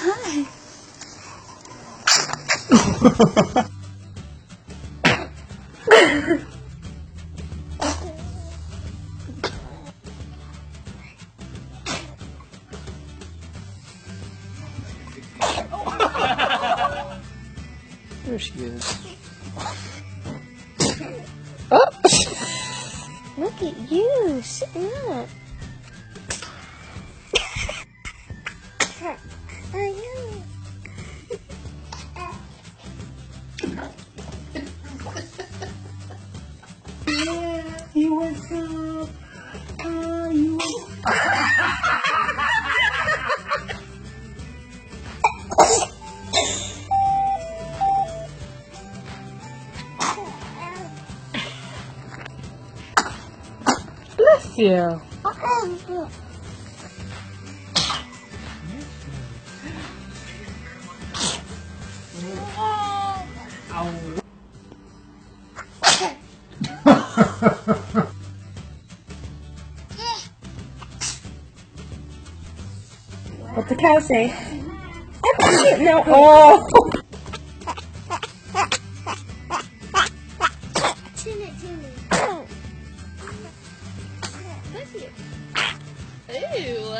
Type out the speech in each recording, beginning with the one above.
Hi. There she is. Look at you sitting up. He wants up. You bless you. What's the cow say? No. Oh. Ew.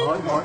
One more.